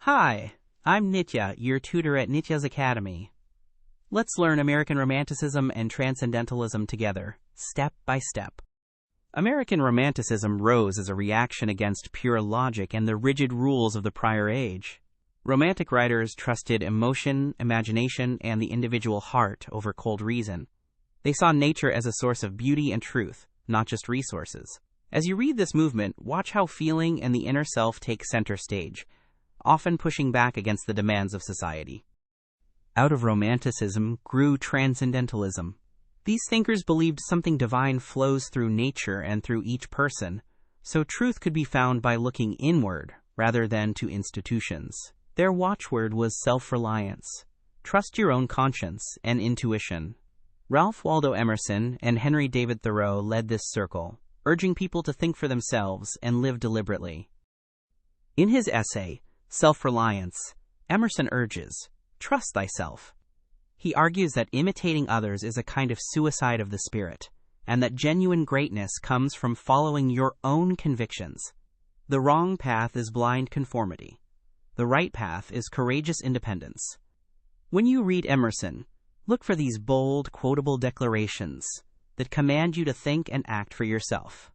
Hi, I'm Nitya, your tutor at Nityaz Academy. Let's learn American Romanticism and Transcendentalism together, step by step. American Romanticism rose as a reaction against pure logic and the rigid rules of the prior age. Romantic writers trusted emotion, imagination, and the individual heart over cold reason. They saw nature as a source of beauty and truth, not just resources. As you read this movement, watch how feeling and the inner self take center stage, often pushing back against the demands of society. Out of Romanticism grew Transcendentalism. These thinkers believed something divine flows through nature and through each person, so truth could be found by looking inward rather than to institutions. Their watchword was self-reliance. Trust your own conscience and intuition. Ralph Waldo Emerson and Henry David Thoreau led this circle, urging people to think for themselves and live deliberately. In his essay, Self-Reliance, Emerson urges, "Trust thyself." He argues that imitating others is a kind of suicide of the spirit, and that genuine greatness comes from following your own convictions. The wrong path is blind conformity. The right path is courageous independence. When you read Emerson, look for these bold, quotable declarations that command you to think and act for yourself.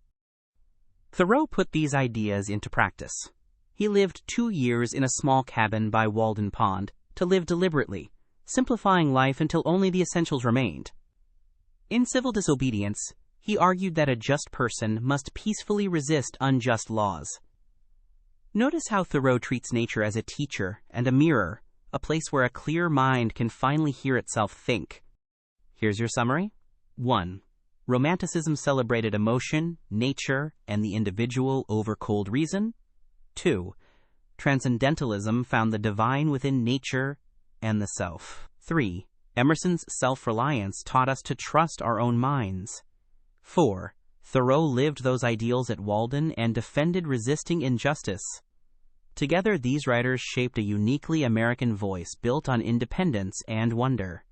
Thoreau put these ideas into practice. He lived 2 years in a small cabin by Walden Pond to live deliberately, simplifying life until only the essentials remained. In Civil Disobedience, he argued that a just person must peacefully resist unjust laws. Notice how Thoreau treats nature as a teacher and a mirror, a place where a clear mind can finally hear itself think. Here's your summary. 1. Romanticism celebrated emotion, nature, and the individual over cold reason. 2. Transcendentalism found the divine within nature and the self. 3. Emerson's self-reliance taught us to trust our own minds. 4. Thoreau lived those ideals at Walden and defended resisting injustice. Together, these writers shaped a uniquely American voice built on independence and wonder.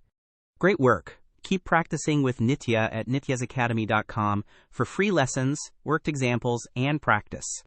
Great work! Keep practicing with Nitya at nityazacademy.com for free lessons, worked examples, and practice.